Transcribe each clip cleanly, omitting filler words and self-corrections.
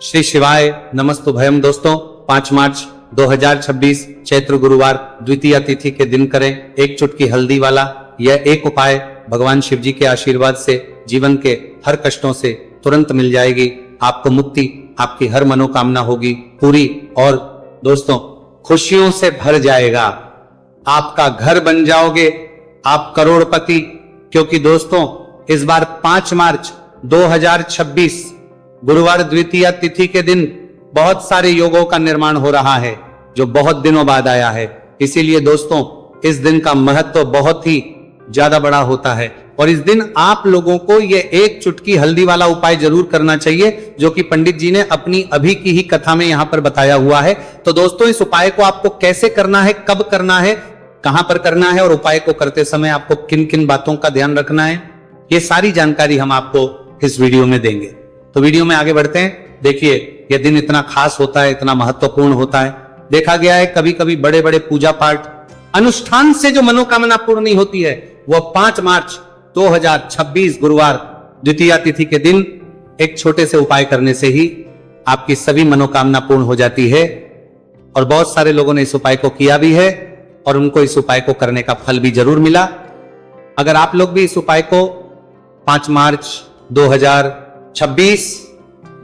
श्री शिवाय नमस्तुभयम। दोस्तों 5 मार्च 2026 चैत्र गुरुवार द्वितीया तिथि के दिन करें एक चुटकी हल्दी वाला यह एक उपाय। भगवान शिव जी के आशीर्वाद से जीवन के हर कष्टों से तुरंत मिल जाएगी आपको मुक्ति, आपकी हर मनोकामना होगी पूरी और दोस्तों खुशियों से भर जाएगा। आपका घर बन जाओगे, आप करोड़पति। क्योंकि दोस्तों इस बार 5 मार्च 2026 गुरुवार द्वितीया तिथि के दिन बहुत सारे योगों का निर्माण हो रहा है जो बहुत दिनों बाद आया है। इसीलिए दोस्तों इस दिन का महत्व बहुत ही ज्यादा बड़ा होता है और इस दिन आप लोगों को यह एक चुटकी हल्दी वाला उपाय जरूर करना चाहिए जो कि पंडित जी ने अपनी अभी की ही कथा में यहां पर बताया हुआ है। तो दोस्तों इस उपाय को आपको कैसे करना है, कब करना है, कहां पर करना है और उपाय को करते समय आपको किन किन बातों का ध्यान रखना है, ये सारी जानकारी हम आपको इस वीडियो में देंगे। तो वीडियो में आगे बढ़ते हैं। देखिए यह दिन इतना खास होता है, इतना महत्वपूर्ण होता है। देखा गया है कभी कभी बड़े बड़े पूजा पाठ अनुष्ठान से जो मनोकामना पूर्ण नहीं होती है वह 5 मार्च 2026 गुरुवार द्वितीया तिथि के दिन एक छोटे से उपाय करने से ही आपकी सभी मनोकामना पूर्ण हो जाती है। और बहुत सारे लोगों ने इस उपाय को किया भी है और उनको इस उपाय को करने का फल भी जरूर मिला। अगर आप लोग भी इस उपाय को 5 मार्च 2026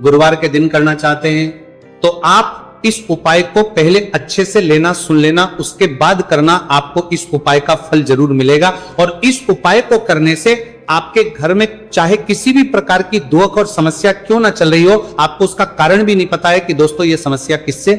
गुरुवार के दिन करना चाहते हैं तो आप इस उपाय को पहले अच्छे से लेना, सुन लेना, उसके बाद करना। आपको इस उपाय का फल जरूर मिलेगा और इस उपाय को करने से आपके घर में चाहे किसी भी प्रकार की दुख और समस्या क्यों ना चल रही हो, आपको उसका कारण भी नहीं पता है कि दोस्तों ये समस्या किससे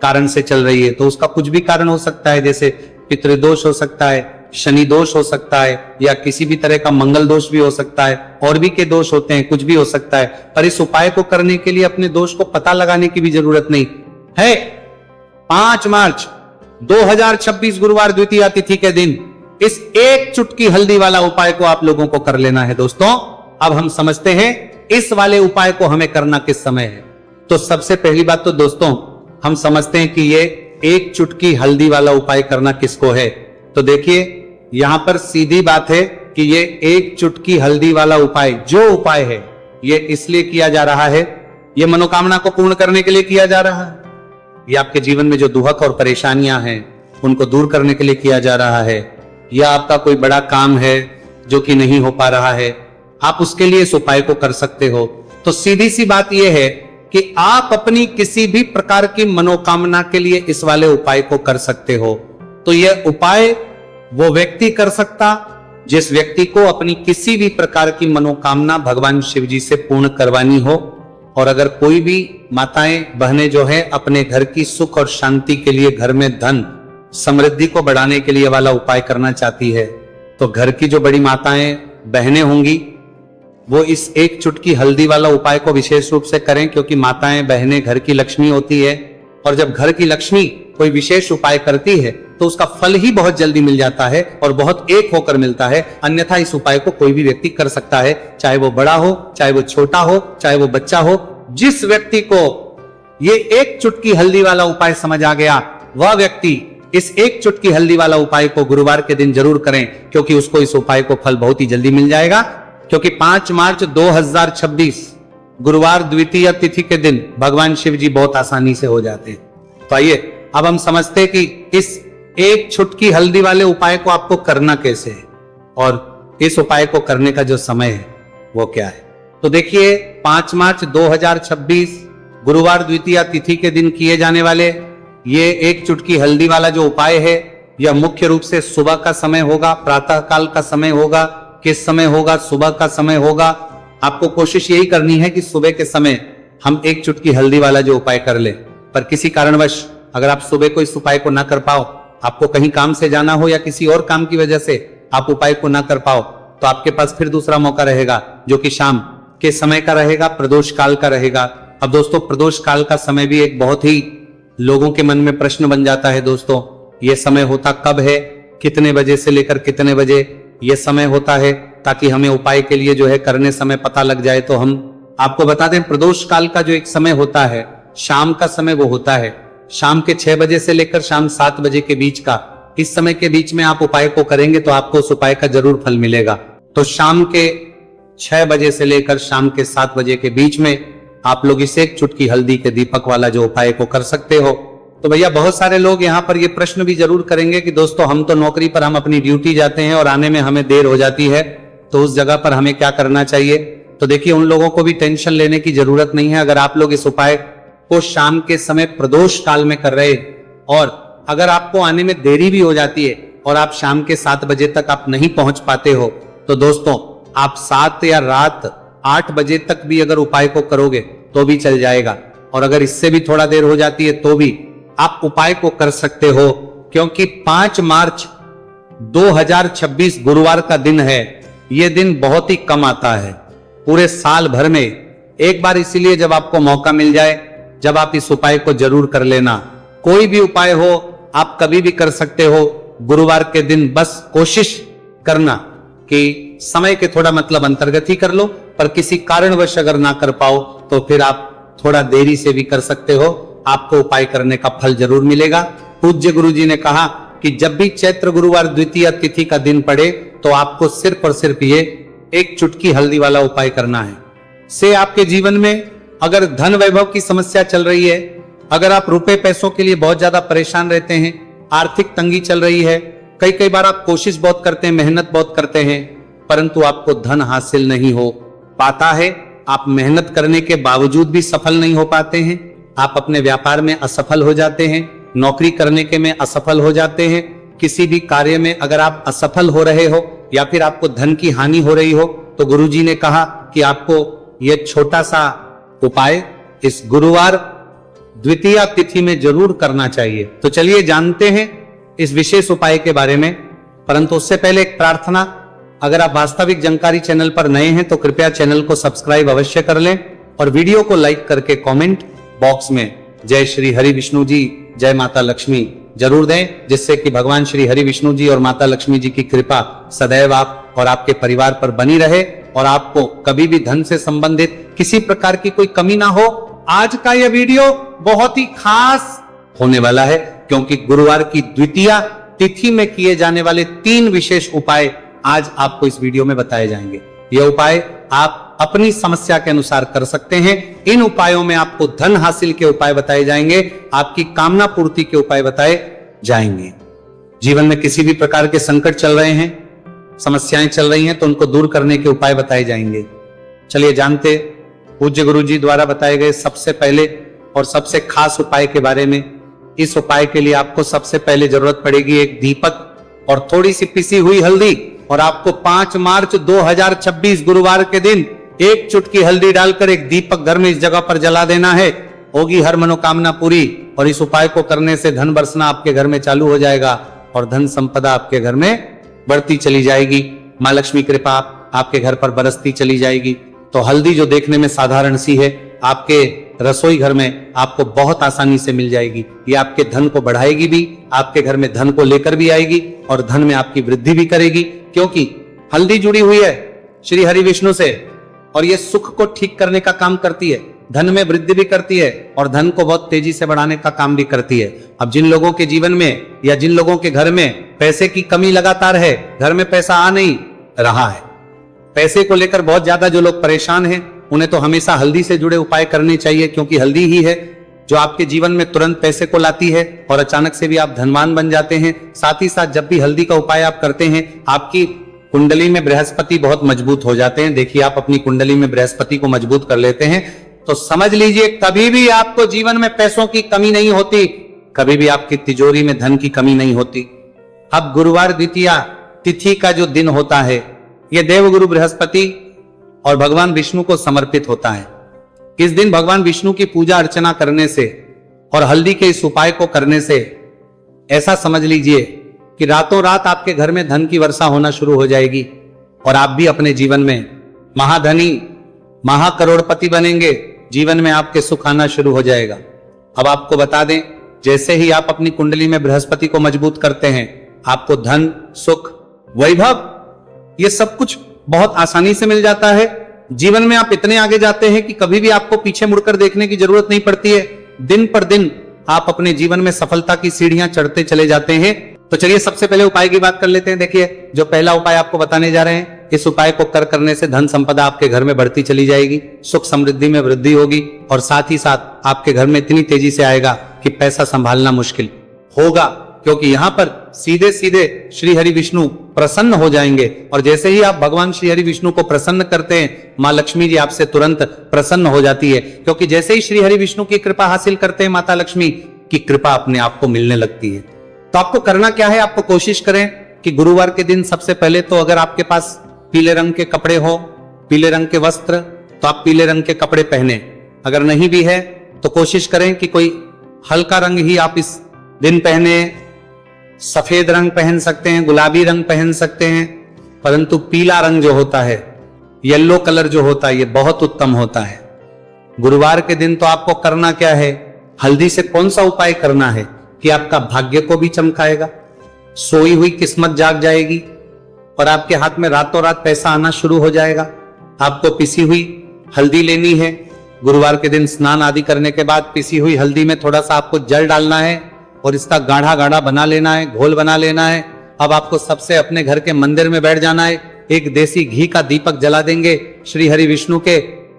कारण से चल रही है। तो उसका कुछ भी कारण हो सकता है, जैसे पितृदोष हो सकता है, शनि दोष हो सकता है या किसी भी तरह का मंगल दोष भी हो सकता है, और भी के दोष होते हैं, कुछ भी हो सकता है। पर इस उपाय को करने के लिए अपने दोष को पता लगाने की भी जरूरत नहीं है। 5 मार्च 2026 गुरुवार द्वितीया तिथि के दिन इस एक चुटकी हल्दी वाला उपाय को आप लोगों को कर लेना है। दोस्तों अब हम समझते हैं इस वाले उपाय को हमें करना किस समय है। तो सबसे पहली बात तो दोस्तों हम समझते हैं कि ये एक चुटकी हल्दी वाला उपाय करना किसको है। तो देखिए यहां पर सीधी बात है कि ये एक चुटकी हल्दी वाला उपाय जो उपाय है ये इसलिए किया जा रहा है, ये मनोकामना को पूर्ण करने के लिए किया जा रहा है, ये आपके जीवन में जो दुख और परेशानियां हैं उनको दूर करने के लिए किया जा रहा है, या आपका कोई बड़ा काम है जो कि नहीं हो पा रहा है, आप उसके लिए इस उपाय को कर सकते हो। तो सीधी सी बात यह है कि आप अपनी किसी भी प्रकार की मनोकामना के लिए इस वाले उपाय को कर सकते हो। तो यह उपाय वो व्यक्ति कर सकता जिस व्यक्ति को अपनी किसी भी प्रकार की मनोकामना भगवान शिव जी से पूर्ण करवानी हो। और अगर कोई भी माताएं बहनें जो है अपने घर की सुख और शांति के लिए, घर में धन समृद्धि को बढ़ाने के लिए वाला उपाय करना चाहती है तो घर की जो बड़ी माताएं बहनें होंगी वो इस एक चुटकी हल्दी वाला उपाय को विशेष रूप से करें, क्योंकि माताएं बहनें घर की लक्ष्मी होती है और जब घर की लक्ष्मी कोई विशेष उपाय करती है तो उसका फल ही बहुत जल्दी मिल जाता है और बहुत एक होकर मिलता है। अन्यथा इस उपाय को कोई भी व्यक्ति कर सकता है, चाहे वो बड़ा हो, चाहे वो छोटा हो, चाहे वो बच्चा हो। जिस व्यक्ति को ये एक चुटकी हल्दी वाला उपाय समझ आ गया वह व्यक्ति इस एक चुटकी हल्दी वाला उपाय को गुरुवार के दिन जरूर करें, क्योंकि उसको इस उपाय को फल बहुत ही जल्दी मिल जाएगा। क्योंकि 5 मार्च 2026 गुरुवार द्वितीय तिथि के दिन भगवान शिव जी बहुत आसानी से हो जाते हैं। तो आइए अब हम समझते हैं कि इस एक चुटकी हल्दी वाले उपाय को आपको करना कैसे है और इस उपाय को करने का जो समय है वो क्या है। तो देखिए 5 मार्च 2026 गुरुवार द्वितीया तिथि के दिन किए जाने वाले ये एक चुटकी हल्दी वाला जो उपाय है यह मुख्य रूप से सुबह का समय होगा, प्रातः काल का समय होगा। किस समय होगा? सुबह का समय होगा। आपको कोशिश यही करनी है कि सुबह के समय हम एक चुटकी हल्दी वाला जो उपाय कर ले। पर किसी कारणवश अगर आप सुबह को इस उपाय को ना कर पाओ, आपको कहीं काम से जाना हो या किसी और काम की वजह से आप उपाय को ना कर पाओ, तो आपके पास फिर दूसरा मौका रहेगा जो कि शाम के समय का रहेगा, प्रदोष काल का रहेगा। अब दोस्तों प्रदोष काल का समय भी एक बहुत ही लोगों के मन में प्रश्न बन जाता है। दोस्तों ये समय होता कब है, कितने बजे से लेकर कितने बजे ये समय होता है, ताकि हमें उपाय के लिए जो है करने समय पता लग जाए। तो हम आपको बता दें प्रदोष काल का जो एक समय होता है, शाम का समय वो होता है शाम के 6 बजे से लेकर शाम 7 बजे के बीच का। इस समय के बीच में आप उपाय को करेंगे तो आपको उस उपाय का जरूर फल मिलेगा। तो शाम के 6 बजे से लेकर शाम के 7 बजे के बीच में आप लोग इस एक चुटकी हल्दी के दीपक वाला जो उपाय को कर सकते हो। तो भैया बहुत सारे लोग यहाँ पर ये प्रश्न भी जरूर करेंगे कि दोस्तों हम तो नौकरी पर, हम अपनी ड्यूटी जाते हैं और आने में हमें देर हो जाती है, तो उस जगह पर हमें क्या करना चाहिए। तो देखिए, उन लोगों को भी टेंशन लेने की जरूरत नहीं है। अगर आप लोग इस उपाय को शाम के समय प्रदोष काल में कर रहे, और अगर आपको आने में देरी भी हो जाती है और आप शाम के 7 बजे तक आप नहीं पहुंच पाते हो, तो दोस्तों आप 7 या रात 8 बजे तक भी अगर उपाय को करोगे तो भी चल जाएगा। और अगर इससे भी थोड़ा देर हो जाती है तो भी आप उपाय को कर सकते हो, क्योंकि 5 मार्च 2026 गुरुवार का दिन है। यह दिन बहुत ही कम आता है पूरे साल भर में, एक बार। इसीलिए जब आपको मौका मिल जाए, जब आप इस उपाय को जरूर कर लेना। कोई भी उपाय हो आप कभी भी कर सकते हो, गुरुवार के दिन बस कोशिश करना कि समय के थोड़ा मतलब अंतर्गत ही कर लो, पर किसी कारणवश अगर ना कर पाओ तो फिर आप थोड़ा देरी से भी कर सकते हो, आपको उपाय करने का फल जरूर मिलेगा। पूज्य गुरु जी ने कहा कि जब भी चैत्र गुरुवार द्वितीय तिथि का दिन पड़े तो आपको सिर्फ और सिर्फ ये एक चुटकी हल्दी वाला उपाय करना है। से आपके जीवन में अगर धन वैभव की समस्या चल रही है, अगर आप रुपए पैसों के लिए बहुत ज्यादा परेशान रहते हैं, आर्थिक तंगी चल रही है, कई बार आप कोशिश बहुत करते हैं, मेहनत बहुत करते हैं, परंतु आपको धन हासिल नहीं हो पाता है, आप मेहनत करने के बावजूद भी सफल नहीं हो पाते हैं, आप अपने व्यापार में असफल हो जाते हैं, नौकरी करने के में असफल हो जाते हैं, किसी भी कार्य में अगर आप असफल हो रहे हो या फिर आपको धन की हानि हो रही हो, तो गुरुजी ने कहा कि आपको यह छोटा सा उपाय इस गुरुवार द्वितीय तिथि में जरूर करना चाहिए। तो चलिए जानते हैं इस विशेष उपाय के बारे में, परंतु उससे पहले एक प्रार्थना। अगर आप वास्तविक जानकारी चैनल पर नए हैं तो कृपया चैनल को सब्सक्राइब अवश्य कर लें और वीडियो को लाइक करके कमेंट बॉक्स में जय श्री हरि विष्णु जी, जय माता लक्ष्मी जरूर दें, जिससे कि भगवान श्री हरि विष्णु जी और माता लक्ष्मी जी की कृपा सदैव आप और आपके परिवार पर बनी रहे और आपको कभी भी धन से संबंधित किसी प्रकार की कोई कमी ना हो। आज का यह वीडियो बहुत ही खास होने वाला है, क्योंकि गुरुवार की द्वितीय तिथि में किए जाने वाले 3 विशेष उपाय आज आपको इस वीडियो में बताए जाएंगे। यह उपाय आप अपनी समस्या के अनुसार कर सकते हैं। इन उपायों में आपको धन हासिल के उपाय बताए जाएंगे, आपकी कामना पूर्ति के उपाय बताए जाएंगे। जीवन में किसी भी प्रकार के संकट चल रहे हैं, समस्याएं चल रही हैं, तो उनको दूर करने के उपाय बताए जाएंगे। चलिए जानते पूज्य गुरु जी द्वारा बताए गए सबसे पहले और सबसे खास उपाय के बारे में। इस उपाय के लिए आपको सबसे पहले जरूरत पड़ेगी एक दीपक और थोड़ी सी पिसी हुई हल्दी, और आपको 5 मार्च 2026 गुरुवार के दिन एक चुटकी हल्दी डालकर एक दीपक घर में इस जगह पर जला देना है। होगी हर मनोकामना पूरी, और इस उपाय को करने से धन बरसना आपके घर में चालू हो जाएगा और धन संपदा आपके घर में बढ़ती चली जाएगी। मां लक्ष्मी कृपा आपके घर पर बरसती चली जाएगी। तो हल्दी जो देखने में साधारण सी है, आपके रसोई घर में आपको बहुत आसानी से मिल जाएगी। ये आपके धन को बढ़ाएगी भी, आपके घर में धन को लेकर भी आएगी और धन में आपकी वृद्धि भी करेगी, क्योंकि हल्दी जुड़ी हुई है श्री हरि विष्णु से और ये सुख को ठीक करने का काम करती है, धन में वृद्धि भी करती है और धन को बहुत तेजी से बढ़ाने का काम भी करती है। अब जिन लोगों के जीवन में या जिन लोगों के घर में पैसे की कमी लगातार है, घर में पैसा आ नहीं रहा है, पैसे को लेकर बहुत ज्यादा जो लोग परेशान हैं, उन्हें तो हमेशा हल्दी से जुड़े उपाय करने चाहिए, क्योंकि हल्दी ही है जो आपके जीवन में तुरंत पैसे को लाती है और अचानक से भी आप धनवान बन जाते हैं। साथ ही साथ जब भी हल्दी का उपाय आप करते हैं, आपकी कुंडली में बृहस्पति बहुत मजबूत हो जाते हैं। देखिए, आप अपनी कुंडली में बृहस्पति को मजबूत कर लेते हैं तो समझ लीजिए कभी भी आपको जीवन में पैसों की कमी नहीं होती, कभी भी आपकी तिजोरी में धन की कमी नहीं होती। अब गुरुवार द्वितीय तिथि का जो दिन होता है, यह देवगुरु बृहस्पति और भगवान विष्णु को समर्पित होता है। इस दिन भगवान विष्णु की पूजा अर्चना करने से और हल्दी के इस उपाय को करने से ऐसा समझ लीजिए कि रातों रात आपके घर में धन की वर्षा होना शुरू हो जाएगी और आप भी अपने जीवन में महाधनी, महाकरोड़पति बनेंगे। जीवन में आपके सुख आना शुरू हो जाएगा। अब आपको बता दें, जैसे ही आप अपनी कुंडली में बृहस्पति को मजबूत करते हैं, आपको धन, सुख, वैभव, ये सब कुछ बहुत आसानी से मिल जाता है। जीवन में आप इतने आगे जाते हैं कि कभी भी आपको पीछे मुड़कर देखने की जरूरत नहीं पड़ती है। दिन पर दिन आप अपने जीवन में सफलता की सीढ़ियां चढ़ते चले जाते हैं। तो चलिए सबसे पहले उपाय की बात कर लेते हैं। देखिए जो पहला उपाय आपको बताने जा रहे हैं, इस उपाय को करने से धन संपदा आपके घर में बढ़ती चली जाएगी, सुख समृद्धि में वृद्धि होगी और साथ ही साथ आपके घर में इतनी तेजी से आएगा कि पैसा संभालना मुश्किल होगा, क्योंकि यहाँ पर सीधे सीधे श्री हरि विष्णु प्रसन्न हो जाएंगे। और जैसे ही आप भगवान श्री हरि विष्णु को प्रसन्न करते हैं, माँ लक्ष्मी जी आपसे तुरंत प्रसन्न हो जाती है, क्योंकि जैसे ही श्री हरि विष्णु की कृपा हासिल करते हैं, माता लक्ष्मी की कृपा अपने आप को मिलने लगती है। तो आपको करना क्या है, आपको कोशिश करें कि गुरुवार के दिन सबसे पहले तो अगर आपके पास पीले रंग के कपड़े हो, पीले रंग के वस्त्र, तो आप पीले रंग के कपड़े पहने। अगर नहीं भी है तो कोशिश करें कि कोई हल्का रंग ही आप इस दिन पहने। सफेद रंग पहन सकते हैं, गुलाबी रंग पहन सकते हैं, परंतु पीला रंग जो होता है, येलो कलर जो होता है, ये बहुत उत्तम होता है। गुरुवार के दिन तो आपको करना क्या है, हल्दी से कौन सा उपाय करना है कि आपका भाग्य को भी चमकाएगा, सोई हुई किस्मत जाग जाएगी और आपके हाथ में रातों रात पैसा आना शुरू हो जाएगा। आपको पिसी हुई हल्दी लेनी है। गुरुवार के दिन स्नान आदि करने के बाद पिसी हुई हल्दी में थोड़ा सा आपको जल डालना है और इसका गाढ़ा गाढ़ा बना लेना है, घोल बना लेना है। अब आपको सबसे अपने घर के मंदिर में बैठ जाना है, एक देसी घी का दीपक जला देंगे श्री हरि विष्णु के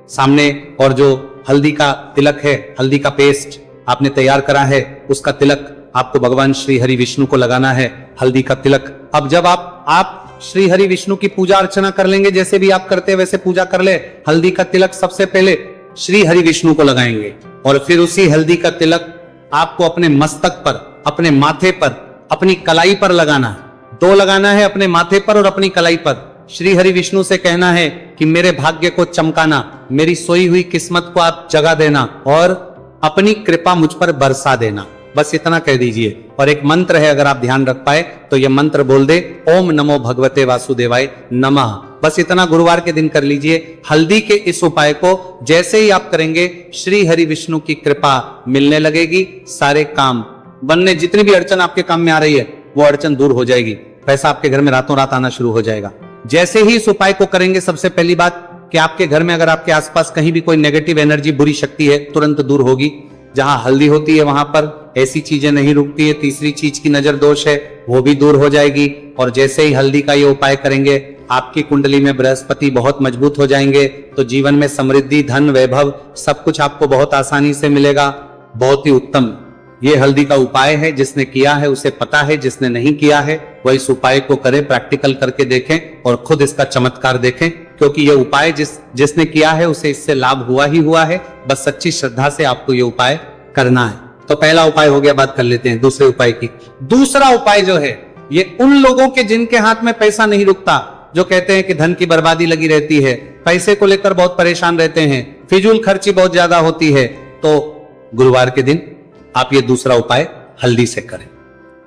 सामने, और जो हल्दी का तिलक है, हल्दी का पेस्ट आपने तैयार करा है, उसका तिलक आपको भगवान श्री हरि विष्णु को लगाना है, हल्दी का तिलक। अब जब आप श्री हरि विष्णु की पूजा अर्चना कर लेंगे, जैसे भी आप करते हैं वैसे पूजा कर ले। हल्दी का तिलक सबसे पहले श्री हरि विष्णु को लगाएंगे और फिर उसी हल्दी का तिलक आपको अपने मस्तक पर, अपने माथे पर, अपनी कलाई पर लगाना है। दो लगाना है, अपने माथे पर और अपनी कलाई पर। श्री हरि विष्णु से कहना है कि मेरे भाग्य को चमकाना, मेरी सोई हुई किस्मत को आप जगा देना और अपनी कृपा मुझ पर बरसा देना। बस इतना कह दीजिए। और एक मंत्र है, अगर आप ध्यान रख पाए तो यह मंत्र बोल दे, ओम नमो भगवते वासुदेवाय नमः। बस इतना गुरुवार के दिन कर लीजिए। हल्दी के इस उपाय को जैसे ही आप करेंगे, श्री हरि विष्णु की कृपा मिलने लगेगी, सारे काम बनने, जितनी भी अड़चन आपके काम में आ रही है वो अड़चन दूर हो जाएगी, पैसा आपके घर में रातों रात आना शुरू हो जाएगा। जैसे ही इस उपाय को करेंगे, सबसे पहली बात कि आपके घर में अगर आपके आसपास कहीं भी कोई नेगेटिव एनर्जी, बुरी शक्ति है, तुरंत दूर होगी। जहां हल्दी होती है वहां पर ऐसी चीजें नहीं रुकती है। तीसरी चीज की नजर दोष है, वो भी दूर हो जाएगी। और जैसे ही हल्दी का ये उपाय करेंगे, आपकी कुंडली में बृहस्पति बहुत मजबूत हो जाएंगे, तो जीवन में समृद्धि, धन, वैभव सब कुछ आपको बहुत आसानी से मिलेगा। बहुत ही उत्तम ये हल्दी का उपाय है। जिसने किया है उसे पता है, जिसने नहीं किया है वह इस उपाय को करे, प्रैक्टिकल करके देखें और खुद इसका चमत्कार देखें, क्योंकि यह उपाय जिसने किया है उसे इससे लाभ हुआ ही हुआ है। बस सच्ची श्रद्धा से आपको यह उपाय करना है। तो पहला उपाय हो गया, बात कर लेते हैं दूसरे उपाय की। दूसरा उपाय जो है, ये उन लोगों के जिनके हाथ में पैसा नहीं रुकता, जो कहते हैं कि धन की बर्बादी लगी रहती है, पैसे को लेकर बहुत परेशान रहते हैं, फिजूल खर्ची बहुत ज्यादा होती है, तो गुरुवार के दिन आप ये दूसरा उपाय हल्दी से करें।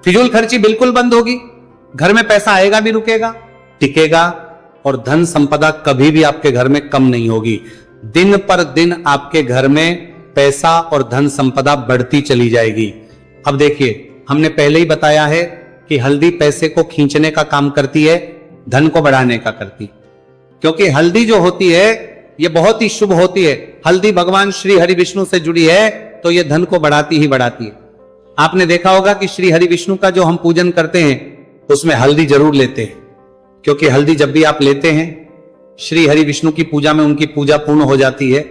फिजूल खर्ची बिल्कुल बंद होगी, घर में पैसा आएगा भी, रुकेगा, टिकेगा और धन संपदा कभी भी आपके घर में कम नहीं होगी। दिन पर दिन आपके घर में पैसा और धन संपदा बढ़ती चली जाएगी। अब देखिए, हमने पहले ही बताया है कि हल्दी पैसे को खींचने का काम करती है, धन को बढ़ाने का करती, क्योंकि हल्दी जो होती है ये बहुत ही शुभ होती है। हल्दी भगवान श्री हरि विष्णु से जुड़ी है, तो ये धन को बढ़ाती ही बढ़ाती है। आपने देखा होगा कि श्री हरि विष्णु का जो हम पूजन करते हैं उसमें हल्दी जरूर लेते हैं, क्योंकि हल्दी जब भी आप लेते हैं, श्री हरि विष्णु की पूजा में उनकी पूजा पूर्ण हो जाती है।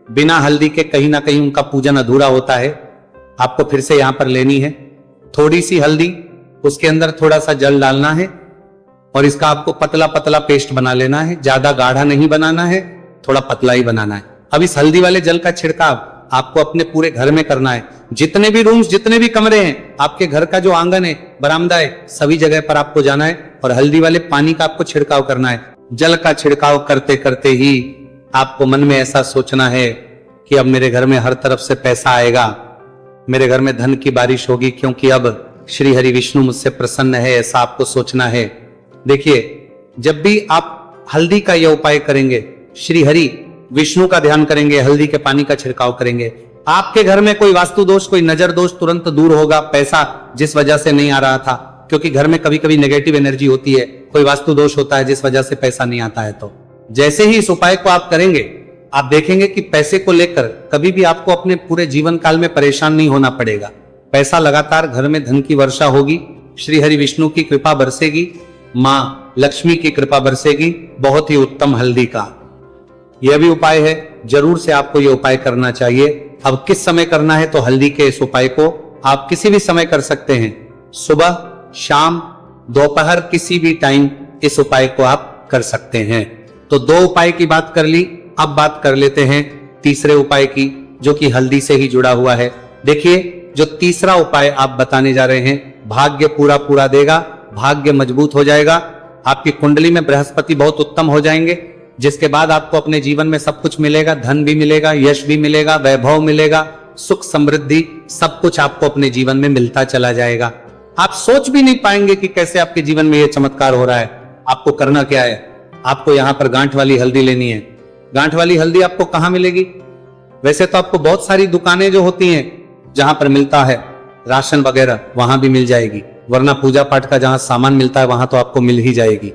बिना हल्दी के कहीं ना कहीं उनका पूजन अधूरा होता है। आपको फिर से यहां पर लेनी है थोड़ी सी हल्दी, उसके अंदर थोड़ा सा जल डालना है और इसका आपको पतला पतला पेस्ट बना लेना है। ज्यादा गाढ़ा नहीं बनाना है, थोड़ा पतला ही बनाना है। अब इस हल्दी वाले जल का छिड़काव आपको अपने पूरे घर में करना है। जितने भी रूम्स, जितने भी कमरे हैं, आपके घर का जो आंगन है, बरामदा है, सभी जगह पर आपको जाना है और हल्दी वाले पानी का आपको छिड़काव करना है। जल का छिड़काव करते करते ही आपको मन में ऐसा सोचना है कि अब मेरे घर में हर तरफ से पैसा आएगा, मेरे घर में धन की बारिश होगी, क्योंकि अब श्री हरि विष्णु मुझसे प्रसन्न है, ऐसा आपको सोचना है। देखिए, जब भी आप हल्दी का यह उपाय करेंगे, श्री हरि विष्णु का ध्यान करेंगे, हल्दी के पानी का छिड़काव करेंगे, आपके घर में कोई वास्तु दोष, कोई नजर दोष तुरंत दूर होगा। पैसा जिस वजह से नहीं आ रहा था, क्योंकि घर में कभी कभी नेगेटिव एनर्जी होती है, कोई वास्तु दोष होता है जिस वजह से पैसा नहीं आता है, तो जैसे ही इस उपाय को आप करेंगे, आप देखेंगे कि पैसे को लेकर कभी भी आपको अपने पूरे जीवन काल में परेशान नहीं होना पड़ेगा। पैसा लगातार घर में, धन की वर्षा होगी श्री हरि विष्णु की कृपा बरसेगी, माँ लक्ष्मी की कृपा बरसेगी। बहुत ही उत्तम हल्दी का यह भी उपाय है, जरूर से आपको यह उपाय करना चाहिए। अब किस समय करना है, तो हल्दी के इस उपाय को आप किसी भी समय कर सकते हैं, सुबह, शाम, दोपहर, किसी भी टाइम इस उपाय को आप कर सकते हैं। तो 2 उपाय की बात कर ली, अब बात कर लेते हैं तीसरे उपाय की, जो कि हल्दी से ही जुड़ा हुआ है। देखिए, जो तीसरा उपाय आप बताने जा रहे हैं, भाग्य पूरा देगा, भाग्य मजबूत हो जाएगा, आपकी कुंडली में बृहस्पति बहुत उत्तम हो जाएंगे, जिसके बाद आपको अपने जीवन में सब कुछ मिलेगा, धन भी मिलेगा, यश भी मिलेगा, वैभव मिलेगा, सुख समृद्धि सब कुछ आपको अपने जीवन में मिलता चला जाएगा। आप सोच भी नहीं पाएंगे कि कैसे आपके जीवन में यह चमत्कार हो रहा है। आपको करना क्या है, आपको यहां पर गांठ वाली हल्दी लेनी है। गांठ वाली हल्दी आपको कहां मिलेगी? वैसे तो आपको बहुत सारी दुकानें जो होती हैं जहां पर मिलता है राशन वगैरह, वहां भी मिल जाएगी, वरना पूजा पाठ का जहां सामान मिलता है वहां तो आपको मिल ही जाएगी।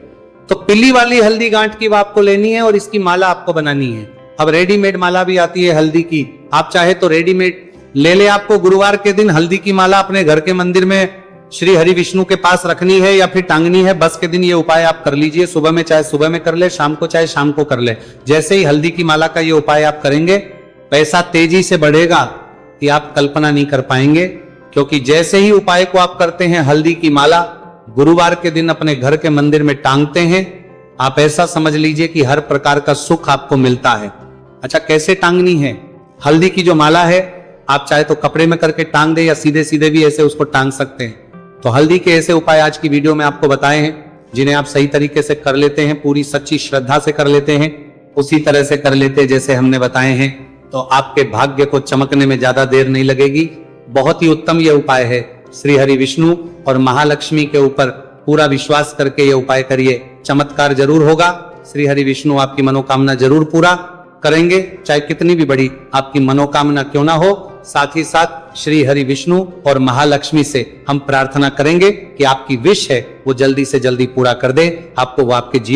तो पीली वाली हल्दी गांठ की आपको लेनी है और इसकी माला आपको बनानी है। अब रेडीमेड माला भी आती है हल्दी की, आप चाहे तो रेडीमेड ले ले। आपको गुरुवार के दिन हल्दी की माला अपने घर के मंदिर में श्री हरि विष्णु के पास रखनी है या फिर टांगनी है। बस के दिन ये उपाय आप कर लीजिए, सुबह में चाहे सुबह में कर ले, शाम को चाहे शाम को कर ले। जैसे ही हल्दी की माला का ये उपाय आप करेंगे, पैसा तेजी से बढ़ेगा कि आप कल्पना नहीं कर पाएंगे। क्योंकि जैसे ही उपाय को आप करते हैं, हल्दी की माला गुरुवार के दिन अपने घर के मंदिर में टांगते हैं, आप ऐसा समझ लीजिए कि हर प्रकार का सुख आपको मिलता है। अच्छा, कैसे टांगनी है? हल्दी की जो माला है, आप चाहे तो कपड़े में करके टांग दे या सीधे सीधे भी ऐसे उसको टांग सकते हैं। तो हल्दी के ऐसे उपाय आज की वीडियो में आपको बताए हैं, जिन्हें आप सही तरीके से कर लेते हैं, पूरी सच्ची श्रद्धा से कर लेते हैं, उसी तरह से कर लेते हैं जैसे हमने बताए हैं, तो आपके भाग्य को चमकने में ज्यादा देर नहीं लगेगी। बहुत ही उत्तम यह उपाय है। श्री हरि विष्णु और महालक्ष्मी के ऊपर पूरा विश्वास करके यह उपाय करिए, चमत्कार जरूर होगा। श्री हरि विष्णु आपकी मनोकामना जरूर पूरा करेंगे, चाहे कितनी भी बड़ी आपकी मनोकामना क्यों ना हो। साथ ही साथ श्री हरि विष्णु और महालक्ष्मी से हम प्रार्थना करेंगे कि आपकी विश है वो जल्दी से जल्दी पूरा कर दे, आपको वो आपके जीवन